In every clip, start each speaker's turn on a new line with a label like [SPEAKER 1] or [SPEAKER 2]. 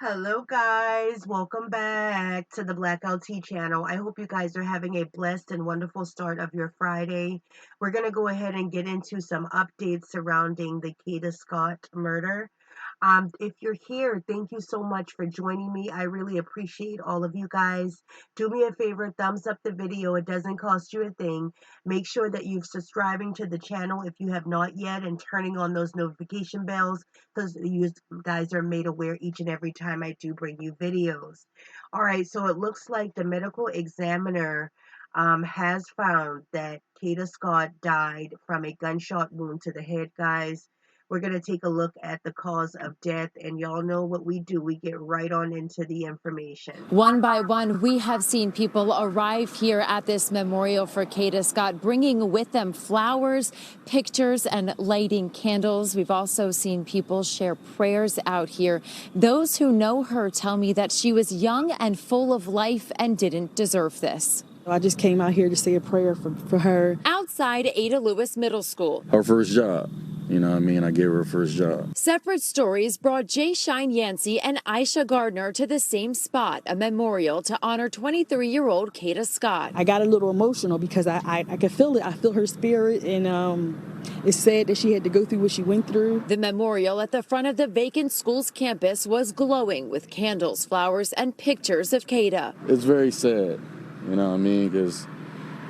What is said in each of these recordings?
[SPEAKER 1] Hello, guys. Welcome back to the Blackout Tea channel. I hope you guys are having a blessed and wonderful start of your Friday. We're going to go ahead and get into some updates surrounding the Kada Scott murder. If you're here, thank you so much for joining me. I really appreciate all of you guys. Do me a favor, thumbs up the video. It doesn't cost you a thing. Make sure that you're subscribing to the channel if you have not yet and turning on those notification bells because you guys are made aware each and every time I do bring you videos. All right, so it looks like the medical examiner has found that Kada Scott died from a gunshot wound to the head, guys. We're going to take a look at the cause of death, and y'all know what we do. We get right on into the information.
[SPEAKER 2] One by one, we have seen people arrive here at this memorial for Kada Scott, bringing with them flowers, pictures, and lighting candles. We've also seen people share prayers out here. Those who know her tell me that she was young and full of life and didn't deserve this.
[SPEAKER 3] I just came out here to say a prayer for her.
[SPEAKER 2] Outside Ada Lewis Middle School.
[SPEAKER 4] Her first job. You know what I mean? I gave her first job.
[SPEAKER 2] Separate stories brought Jay Shine Yancey and Aisha Gardner to the same spot, a memorial to honor 23-year-old Kada Scott.
[SPEAKER 3] I got a little emotional because I could feel it. I feel her spirit, and it's sad that she had to go through what she went through.
[SPEAKER 2] The memorial at the front of the vacant school's campus was glowing with candles, flowers, and pictures of Kada.
[SPEAKER 4] It's very sad, you know what I mean? Because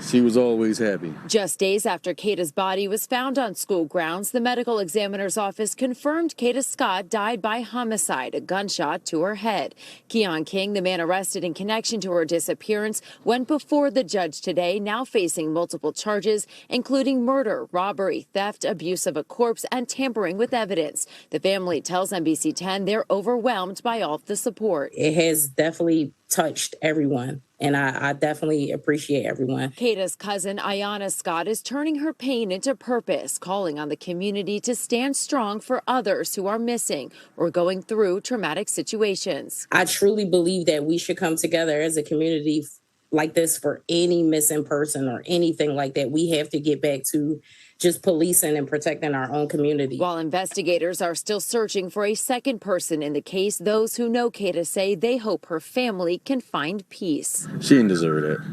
[SPEAKER 4] she was always happy.
[SPEAKER 2] Just days after Kada's body was found on school grounds, the medical examiner's office confirmed Kada Scott died by homicide, a gunshot to her head. Keon King, the man arrested in connection to her disappearance, went before the judge today, now facing multiple charges, including murder, robbery, theft, abuse of a corpse, and tampering with evidence. The family tells NBC 10 they're overwhelmed by all of the support.
[SPEAKER 5] It has definitely touched everyone, and I definitely appreciate everyone.
[SPEAKER 2] Kada's cousin, Ayanna Scott, is turning her pain into purpose, calling on the community to stand strong for others who are missing or going through traumatic situations.
[SPEAKER 5] I truly believe that we should come together as a community like this for any missing person or anything like that. We have to get back to just policing and protecting our own community.
[SPEAKER 2] While investigators are still searching for a second person in the case, those who know Kada say they hope her family can find peace.
[SPEAKER 4] She didn't deserve that.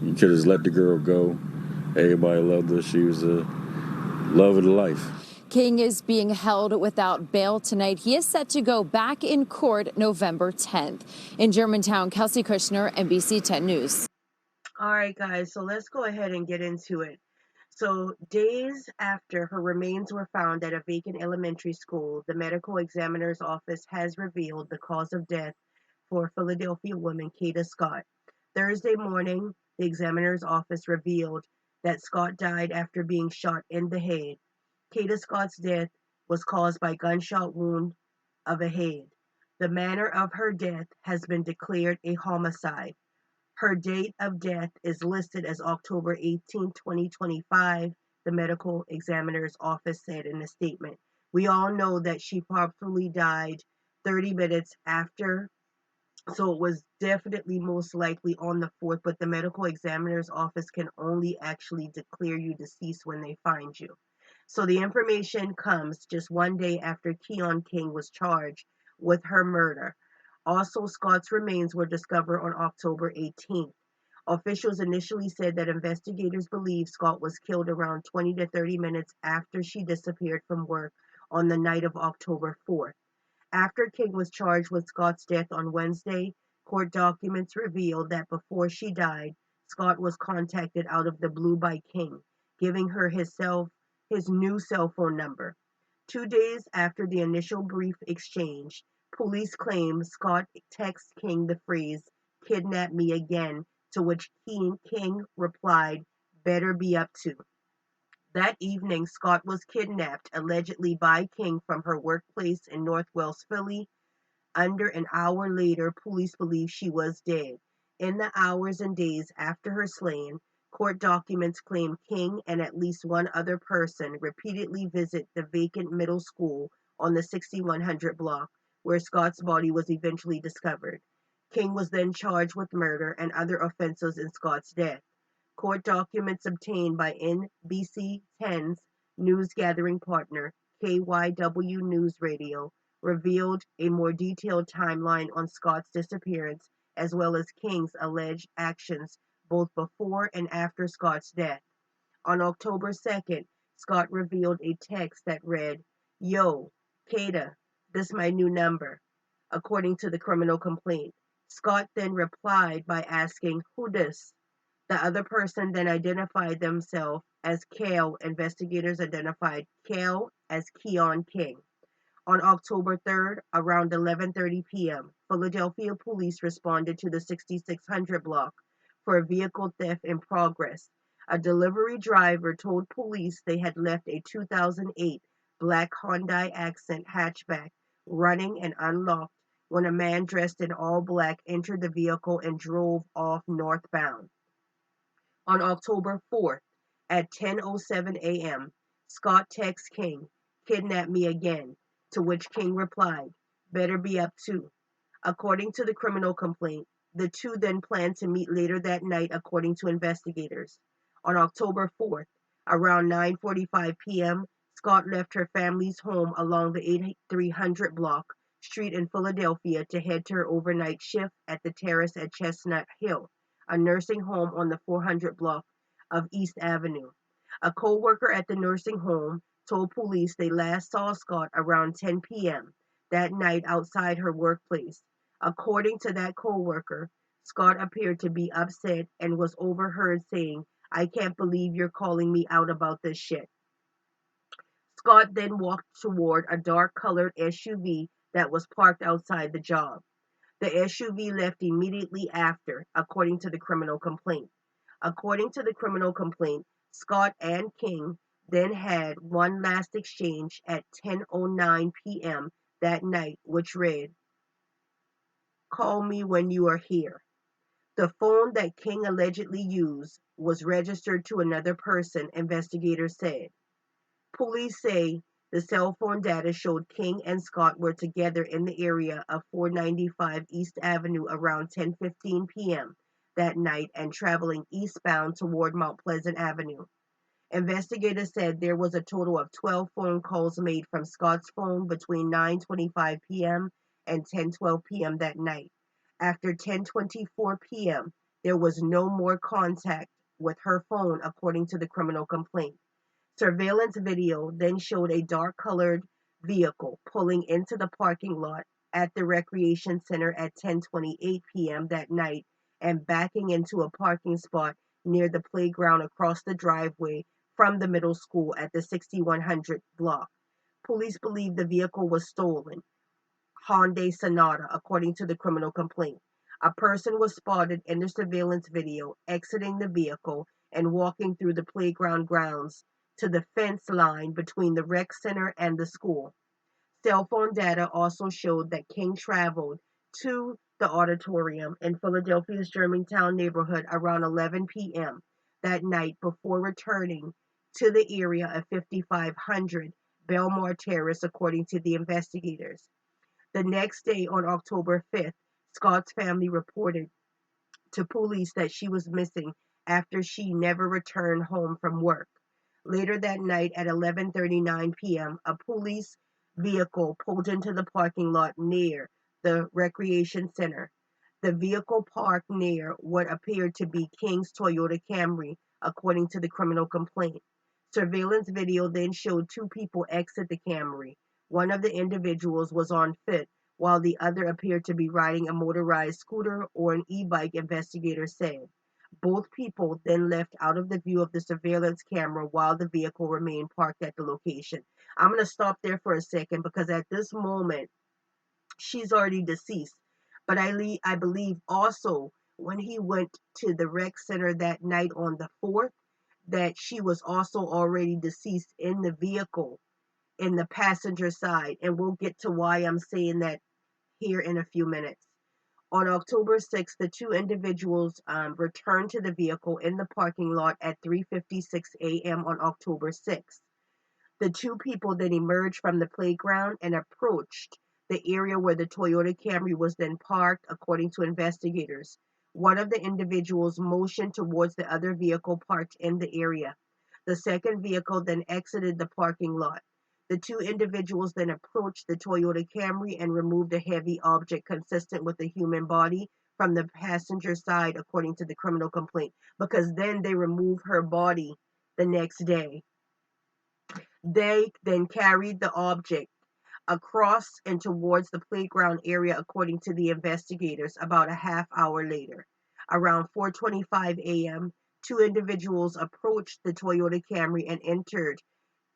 [SPEAKER 4] You could have let the girl go. Everybody loved her. She was the love of the life.
[SPEAKER 2] King is being held without bail tonight. He is set to go back in court November 10th. In Germantown, Kelsey Kushner, NBC 10 News.
[SPEAKER 1] All right, guys, so let's go ahead and get into it. So days after her remains were found at a vacant elementary school, the medical examiner's office has revealed the cause of death for Philadelphia woman Kada Scott. Thursday morning, the examiner's office revealed that Scott died after being shot in the head. Kada Scott's death was caused by gunshot wound of a head. The manner of her death has been declared a homicide. Her date of death is listed as October 18, 2025, the medical examiner's office said in a statement. We all know that she probably died 30 minutes after, so it was definitely most likely on the 4th, but the medical examiner's office can only actually declare you deceased when they find you. So the information comes just one day after Keon King was charged with her murder. Also, Scott's remains were discovered on October 18th. Officials initially said that investigators believe Scott was killed around 20 to 30 minutes after she disappeared from work on the night of October 4th. After King was charged with Scott's death on Wednesday, court documents revealed that before she died, Scott was contacted out of the blue by King, giving her his new cell phone number. 2 days after the initial brief exchange, police claim Scott texted King the phrase, "Kidnap me again," to which King replied, "Better be up to." That evening, Scott was kidnapped, allegedly by King, from her workplace in North Wales, Philly. Under an hour later, police believe she was dead. In the hours and days after her slaying, court documents claim King and at least one other person repeatedly visit the vacant middle school on the 6100 block, where Scott's body was eventually discovered. King was then charged with murder and other offenses in Scott's death. Court documents obtained by NBC 10's news gathering partner, KYW News Radio, revealed a more detailed timeline on Scott's disappearance as well as King's alleged actions both before and after Scott's death. On October 2nd, Scott revealed a text that read, "Yo, Kada, this my new number," according to the criminal complaint. Scott then replied by asking, "Who this?" The other person then identified themselves as Kale. Investigators identified Kale as Keon King. On October 3rd, around 11:30 p.m., Philadelphia police responded to the 6600 block for a vehicle theft in progress. A delivery driver told police they had left a 2008 black Hyundai Accent hatchback running and unlocked when a man dressed in all black entered the vehicle and drove off northbound. On October 4th at 10:07 a.m., Scott texts King, "Kidnap me again," to which King replied, "Better be up too." According to the criminal complaint, the two then planned to meet later that night according to investigators. On October 4th, around 9:45 p.m., Scott left her family's home along the 8300 block street in Philadelphia to head to her overnight shift at the Terrace at Chestnut Hill, a nursing home on the 400 block of East Avenue. A co-worker at the nursing home told police they last saw Scott around 10 p.m. that night outside her workplace. According to that co-worker, Scott appeared to be upset and was overheard saying, "I can't believe you're calling me out about this shit." Scott then walked toward a dark-colored SUV that was parked outside the job. The SUV left immediately after, according to the criminal complaint. According to the criminal complaint, Scott and King then had one last exchange at 10:09 p.m. that night, which read, "Call me when you are here." The phone that King allegedly used was registered to another person, investigators said. Police say the cell phone data showed King and Scott were together in the area of 495 East Avenue around 10:15 p.m. that night and traveling eastbound toward Mount Pleasant Avenue. Investigators said there was a total of 12 phone calls made from Scott's phone between 9:25 p.m. and 10:12 p.m. that night. After 10:24 p.m., there was no more contact with her phone, according to the criminal complaint. Surveillance video then showed a dark-colored vehicle pulling into the parking lot at the recreation center at 10:28 p.m. that night and backing into a parking spot near the playground across the driveway from the middle school at the 6100 block. Police believe the vehicle was stolen. Hyundai Sonata, according to the criminal complaint. A person was spotted in the surveillance video exiting the vehicle and walking through the playground grounds to the fence line between the rec center and the school. Cell phone data also showed that King traveled to the auditorium in Philadelphia's Germantown neighborhood around 11 p.m. that night before returning to the area of 5500 Belmar Terrace, according to the investigators. The next day, on October 5th, Scott's family reported to police that she was missing after she never returned home from work. Later that night at 11:39 p.m., a police vehicle pulled into the parking lot near the recreation center. The vehicle parked near what appeared to be King's Toyota Camry, according to the criminal complaint. Surveillance video then showed two people exit the Camry. One of the individuals was on foot, while the other appeared to be riding a motorized scooter or an e-bike, investigators said. Both people then left out of the view of the surveillance camera while the vehicle remained parked at the location. I'm going to stop there for a second because at this moment, she's already deceased. But I believe also when he went to the rec center that night on the 4th, that she was also already deceased in the vehicle in the passenger side. And we'll get to why I'm saying that here in a few minutes. On October 6th, the two individuals returned to the vehicle in the parking lot at 3:56 a.m. on October 6th. The two people then emerged from the playground and approached the area where the Toyota Camry was then parked, according to investigators. One of the individuals motioned towards the other vehicle parked in the area. The second vehicle then exited the parking lot. The two individuals then approached the Toyota Camry and removed a heavy object consistent with a human body from the passenger side, according to the criminal complaint, because then they removed her body the next day. They then carried the object across and towards the playground area, according to the investigators, about a half hour later. Around 4:25 a.m., two individuals approached the Toyota Camry and entered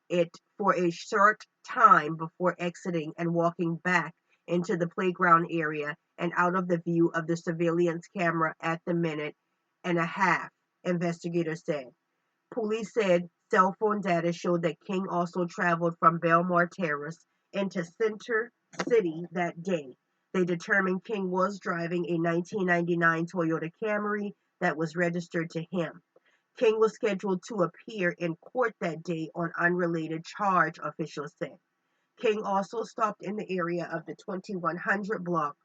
[SPEAKER 1] it for a short time before exiting and walking back into the playground area and out of the view of the surveillance camera at the minute and a half, investigators said. Police said cell phone data showed that King also traveled from Belmar Terrace into Center City that day. They determined King was driving a 1999 Toyota Camry that was registered to him. King was scheduled to appear in court that day on unrelated charge, officials said. King also stopped in the area of the 2100 block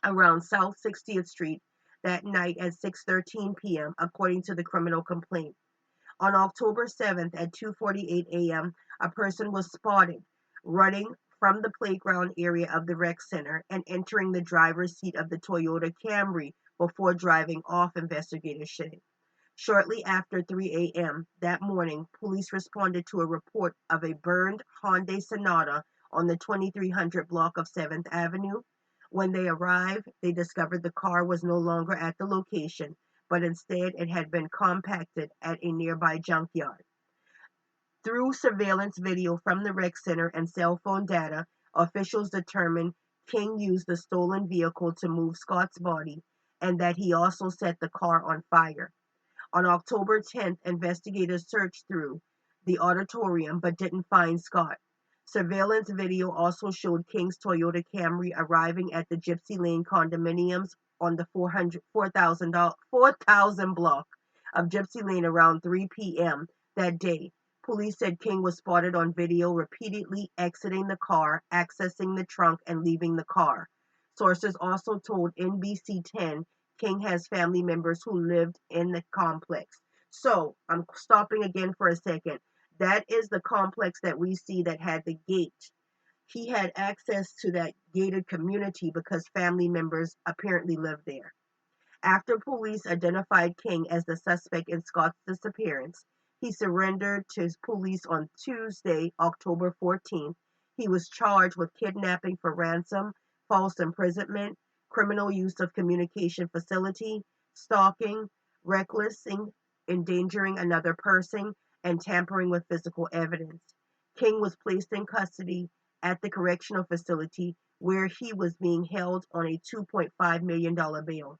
[SPEAKER 1] around South 60th Street that night at 6:13 p.m., according to the criminal complaint. On October 7th at 2:48 a.m., a person was spotted running from the playground area of the rec center and entering the driver's seat of the Toyota Camry before driving off, investigators said. Shortly after 3 a.m. that morning, police responded to a report of a burned Hyundai Sonata on the 2300 block of 7th Avenue. When they arrived, they discovered the car was no longer at the location, but instead it had been compacted at a nearby junkyard. Through surveillance video from the rec center and cell phone data, officials determined King used the stolen vehicle to move Scott's body and that he also set the car on fire. On October 10th, investigators searched through the auditorium but didn't find Scott. Surveillance video also showed King's Toyota Camry arriving at the Gypsy Lane condominiums on the 4,000 block of Gypsy Lane around 3 p.m. that day. Police said King was spotted on video repeatedly exiting the car, accessing the trunk, and leaving the car. Sources also told NBC 10 King has family members who lived in the complex. So I'm stopping again for a second. That is the complex that we see that had the gate. He had access to that gated community because family members apparently lived there. After police identified King as the suspect in Scott's disappearance, he surrendered to police on Tuesday, October 14th. He was charged with kidnapping for ransom, false imprisonment, criminal use of communication facility, stalking, recklessing, endangering another person, and tampering with physical evidence. King was placed in custody at the correctional facility where he was being held on a $2.5 million bail.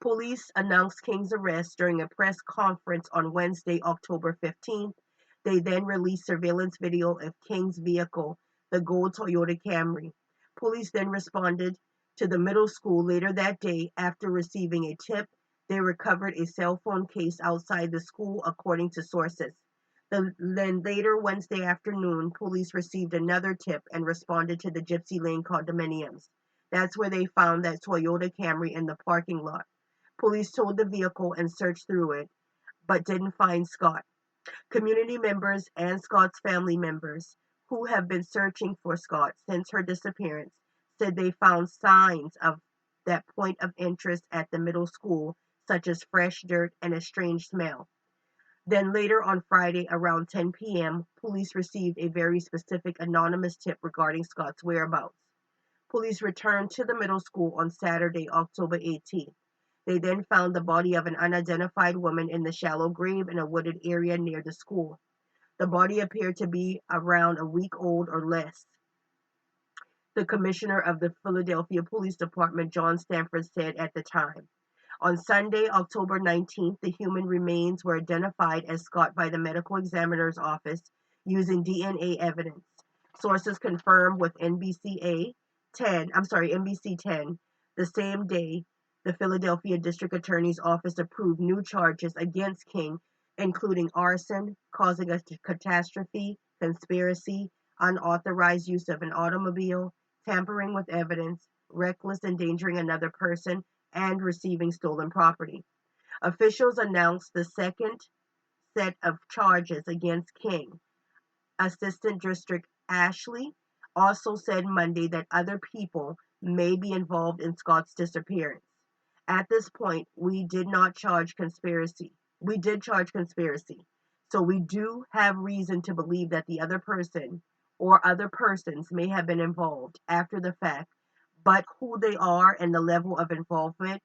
[SPEAKER 1] Police announced King's arrest during a press conference on Wednesday, October 15th. They then released surveillance video of King's vehicle, the gold Toyota Camry. Police then responded to the middle school later that day after receiving a tip. They recovered a cell phone case outside the school, according to sources. Then later Wednesday afternoon, police received another tip and responded to the Gypsy Lane condominiums. That's where they found that Toyota Camry in the parking lot. Police towed the vehicle and searched through it, but didn't find Scott. Community members and Scott's family members, who have been searching for Scott since her disappearance, said they found signs of that point of interest at the middle school, such as fresh dirt and a strange smell. Then later on Friday around 10 p.m., police received a very specific anonymous tip regarding Scott's whereabouts. Police returned to the middle school on Saturday, October 18th. They then found the body of an unidentified woman in the shallow grave in a wooded area near the school. The body appeared to be around a week old or less. The commissioner of the Philadelphia Police Department, John Stanford, said at the time. On Sunday, October 19th, the human remains were identified as Scott by the medical examiner's office using DNA evidence. Sources confirmed with NBC 10 the same day the Philadelphia District Attorney's Office approved new charges against King, including arson, causing a catastrophe, conspiracy, unauthorized use of an automobile, tampering with evidence, reckless endangering another person, and receiving stolen property. Officials announced the second set of charges against King Assistant District Ashley also said Monday that other people may be involved in Scott's disappearance. At this point, we did not charge conspiracy. We did charge conspiracy. So we do have reason to believe that the other person or other persons may have been involved after the fact, but who they are and the level of involvement,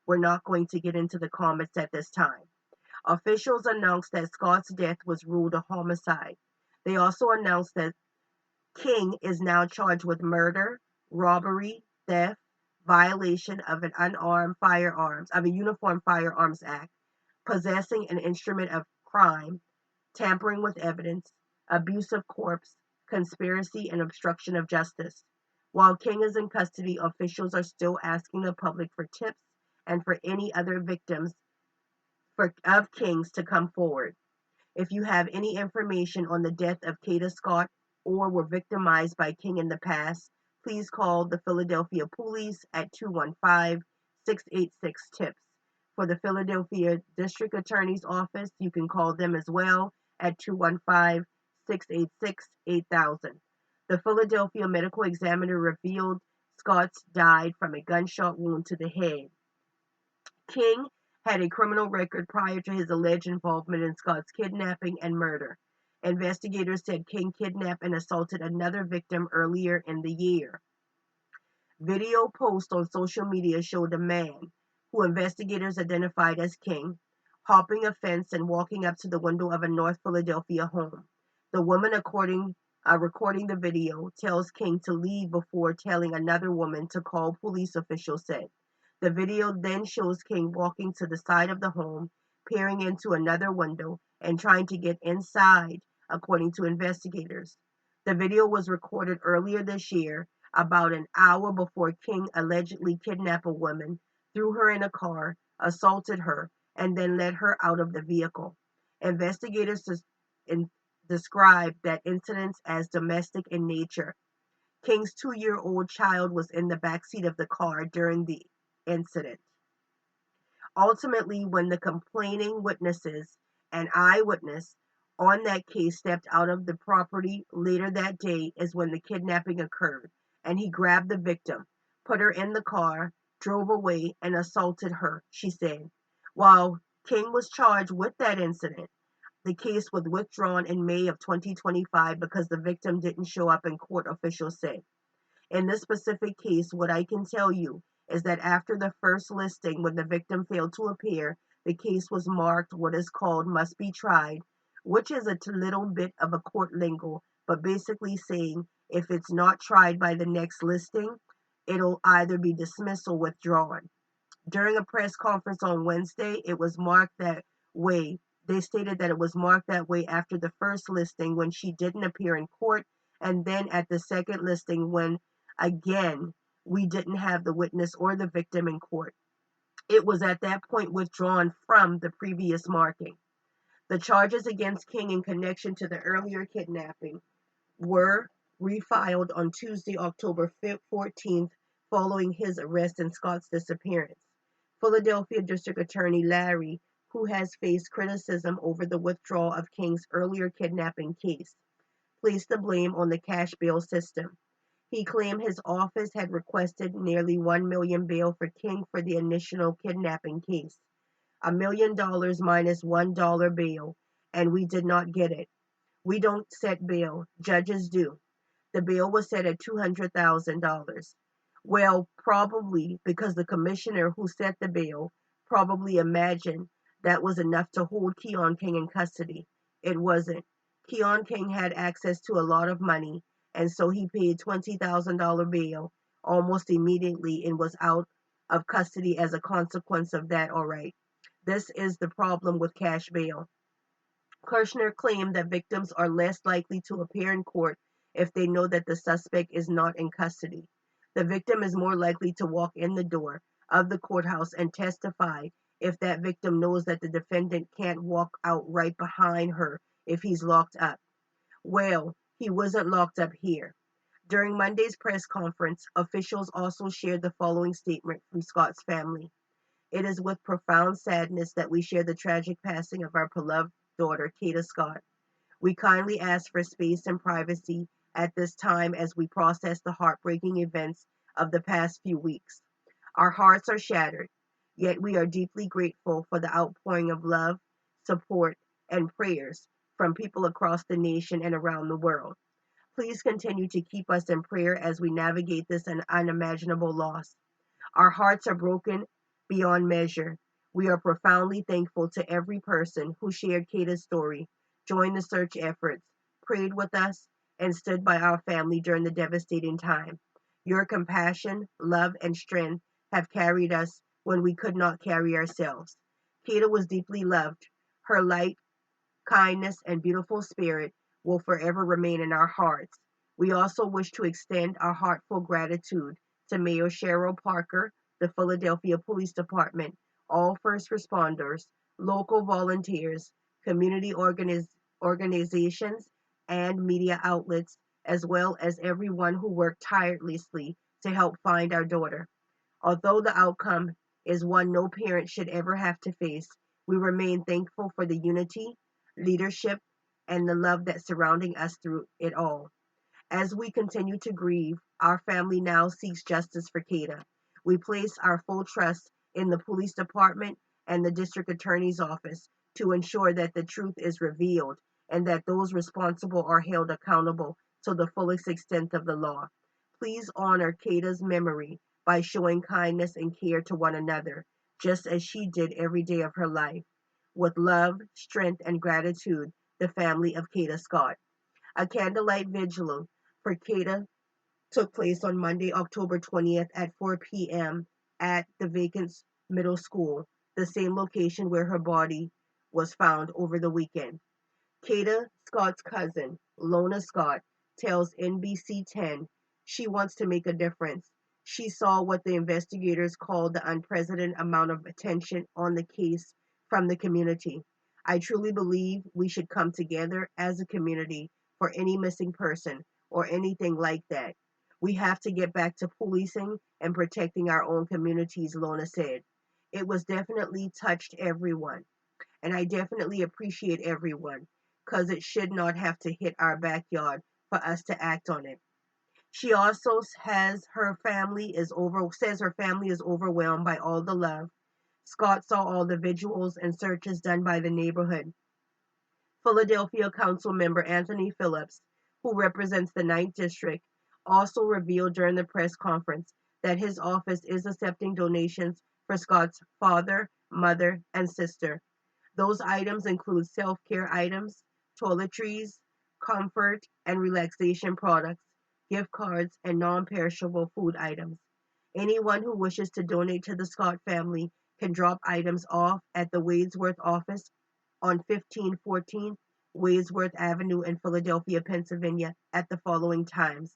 [SPEAKER 1] we're not going to get into the comments at this time. Officials announced that Scott's death was ruled a homicide. They also announced that King is now charged with murder, robbery, theft, violation of a Uniform Firearms Act, possessing an instrument of crime, tampering with evidence, abuse of corpse, conspiracy, and obstruction of justice. While King is in custody, officials are still asking the public for tips and for any other victims of Kings to come forward. If you have any information on the death of Kada Scott or were victimized by King in the past, please call the Philadelphia Police at 215-686-TIPS. For the Philadelphia District Attorney's Office, you can call them as well at 215-686-8000. The Philadelphia Medical Examiner revealed Scott died from a gunshot wound to the head. King had a criminal record prior to his alleged involvement in Scott's kidnapping and murder. Investigators said King kidnapped and assaulted another victim earlier in the year. Video posts on social media showed a man, who investigators identified as King, hopping a fence and walking up to the window of a North Philadelphia home. The woman recording the video tells King to leave before telling another woman to call, police officials said. The video then shows King walking to the side of the home, peering into another window, and trying to get inside, according to investigators. The video was recorded earlier this year, about an hour before King allegedly kidnapped a woman, threw her in a car, assaulted her, and then led her out of the vehicle. Investigators described that incidents as domestic in nature. King's 2-year-old child was in the backseat of the car during the incident. Ultimately, when the complaining witnesses and eyewitness on that case stepped out of the property later that day is when the kidnapping occurred, and he grabbed the victim, put her in the car, drove away, and assaulted her, she said. While King was charged with that incident, the case was withdrawn in May of 2025 because the victim didn't show up in court, officials said. In this specific case, what I can tell you is that after the first listing, when the victim failed to appear, the case was marked what is called must be tried, which is a little bit of a court lingo, but basically saying if it's not tried by the next listing, it'll either be dismissed or withdrawn. During a press conference on Wednesday, it was marked that way. They stated that it was marked that way after the first listing when she didn't appear in court, and then at the second listing when, again, we didn't have the witness or the victim in court. It was at that point withdrawn from the previous marking. The charges against King in connection to the earlier kidnapping were refiled on Tuesday, October 14th, following his arrest and Scott's disappearance. Philadelphia District Attorney Larry, who has faced criticism over the withdrawal of King's earlier kidnapping case, placed the blame on the cash bail system. He claimed his office had requested nearly $1 million bail for King for the initial kidnapping case, $1 million minus $1 bail, and we did not get it. We don't set bail, judges do. The bail was set at $200,000. Well, probably because the commissioner who set the bail probably imagined that was enough to hold Keon King in custody. It wasn't. Keon King had access to a lot of money, and so he paid $20,000 bail almost immediately and was out of custody as a consequence of that, all right. This is the problem with cash bail. Kirshner claimed that victims are less likely to appear in court if they know that the suspect is not in custody. The victim is more likely to walk in the door of the courthouse and testify if that victim knows that the defendant can't walk out right behind her if he's locked up. Well, he wasn't locked up here. During Monday's press conference, officials also shared the following statement from Scott's family. It is with profound sadness that we share the tragic passing of our beloved daughter, Kada Scott. We kindly ask for space and privacy at this time as we process the heartbreaking events of the past few weeks. Our hearts are shattered, yet we are deeply grateful for the outpouring of love, support, and prayers from people across the nation and around the world. Please continue to keep us in prayer as we navigate this unimaginable loss. Our hearts are broken beyond measure. We are profoundly thankful to every person who shared Kata's story, joined the search efforts, prayed with us, and stood by our family during the devastating time. Your compassion, love, and strength have carried us when we could not carry ourselves. Kata was deeply loved. Her light, kindness, and beautiful spirit will forever remain in our hearts. We also wish to extend our heartfelt gratitude to Mayor Cheryl Parker, the Philadelphia Police Department, all first responders, local volunteers, community organizations, and media outlets, as well as everyone who worked tirelessly to help find our daughter. Although the outcome is one no parent should ever have to face, we remain thankful for the unity, leadership, and the love that's surrounding us through it all. As we continue to grieve, our family now seeks justice for Kada. We place our full trust in the police department and the district attorney's office to ensure that the truth is revealed and that those responsible are held accountable to the fullest extent of the law. Please honor Kada's memory by showing kindness and care to one another, just as she did every day of her life. With love, strength, and gratitude, the family of Kada Scott. A candlelight vigil for Kada took place on Monday, October 20th at 4 p.m. at the vacant middle school, the same location where her body was found over the weekend. Kada Scott's cousin, Lona Scott, tells NBC 10 she wants to make a difference. She saw what the investigators called the unprecedented amount of attention on the case from the community. I truly believe we should come together as a community for any missing person or anything like that. We have to get back to policing and protecting our own communities, Lona said. It was definitely touched everyone. And I definitely appreciate everyone because it should not have to hit our backyard for us to act on it. She also says her family is overwhelmed by all the love. Scott saw all the vigils and searches done by the neighborhood. Philadelphia Council member Anthony Phillips, who represents the Ninth District, also revealed during the press conference that his office is accepting donations for Scott's father, mother, and sister. Those items include self-care items, toiletries, comfort and relaxation products, gift cards, and non-perishable food items. Anyone who wishes to donate to the Scott family can drop items off at the Wadesworth office on 1514 Wadesworth Avenue in Philadelphia, Pennsylvania at the following times: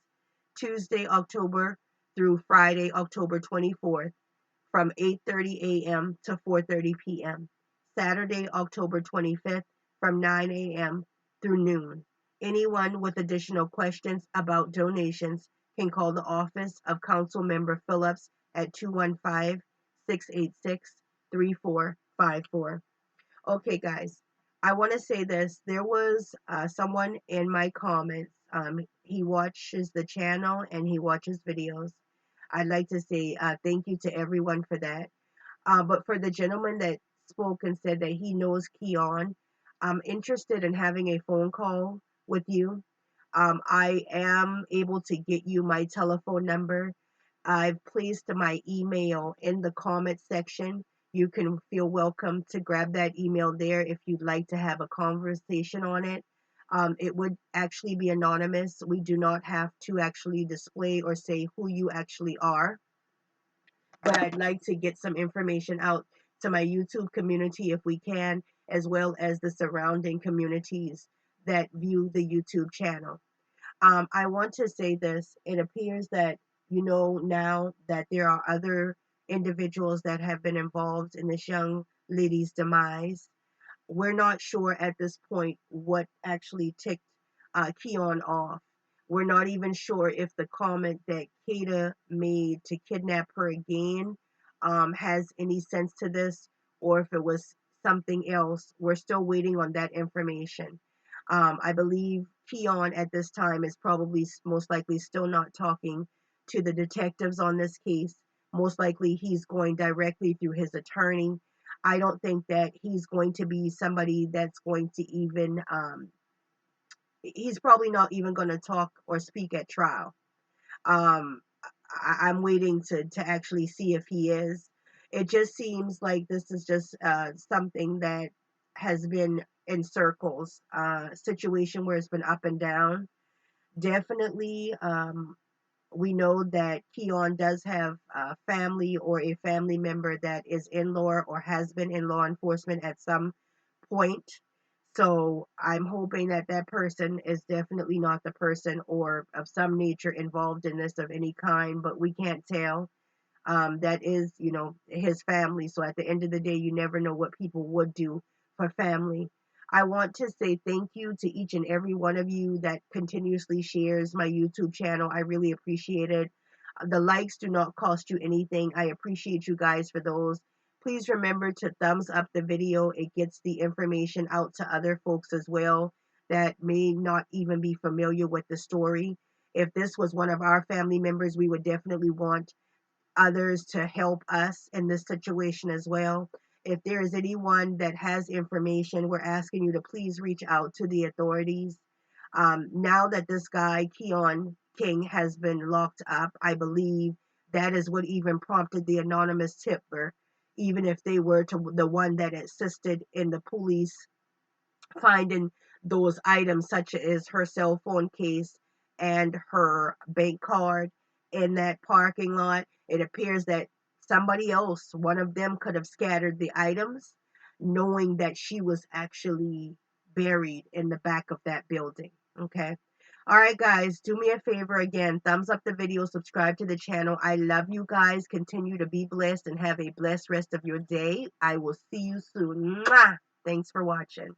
[SPEAKER 1] Tuesday, October through Friday, October 24th, from 8:30 a.m. to 4:30 p.m. Saturday, October 25th, from 9 a.m. through noon. Anyone with additional questions about donations can call the office of Council Member Phillips at 215-686-3454. Okay, guys, I want to say this. There was someone in my comments. He watches the channel and he watches videos. I'd like to say thank you to everyone for that. But for the gentleman that spoke and said that he knows Keon, I'm interested in having a phone call with you. I am able to get you my telephone number. I've placed my email in the comment section. You can feel welcome to grab that email there if you'd like to have a conversation on it. It would actually be anonymous. We do not have to actually display or say who you actually are, but I'd like to get some information out to my YouTube community if we can, as well as the surrounding communities that view the YouTube channel. I want to say this. It appears that you know now that there are other individuals that have been involved in this young lady's demise. We're not sure at this point what actually ticked Keon off. We're not even sure if the comment that Kada made to kidnap her again has any sense to this or if it was something else. We're still waiting on that information. I believe Keon at this time is probably most likely still not talking to the detectives on this case. Most likely he's going directly through his attorney. I don't think that he's going to be somebody that's going to even, he's probably not even going to talk or speak at trial. Um, I'm waiting to actually see if he is. It just seems like this is just something that has been in circles, situation where it's been up and down. Definitely, we know that Keon does have a family or a family member that is in law or has been in law enforcement at some point. So I'm hoping that that person is definitely not the person or of some nature involved in this of any kind, but we can't tell. That is, his family. So at the end of the day, you never know what people would do for family. I want to say thank you to each and every one of you that continuously shares my YouTube channel. I really appreciate it. The likes do not cost you anything. I appreciate you guys for those. Please remember to thumbs up the video. It gets the information out to other folks as well that may not even be familiar with the story. If this was one of our family members, we would definitely want others to help us in this situation as well. If there is anyone that has information, we're asking you to please reach out to the authorities. Now that this guy, Keon King, has been locked up, I believe that is what even prompted the anonymous tipper, even if they were to the one that assisted in the police finding those items such as her cell phone case and her bank card in that parking lot. It appears that somebody else, one of them, could have scattered the items knowing that she was actually buried in the back of that building. Okay. All right, guys, do me a favor again. Thumbs up the video, subscribe to the channel. I love you guys. Continue to be blessed and have a blessed rest of your day. I will see you soon. Mwah! Thanks for watching.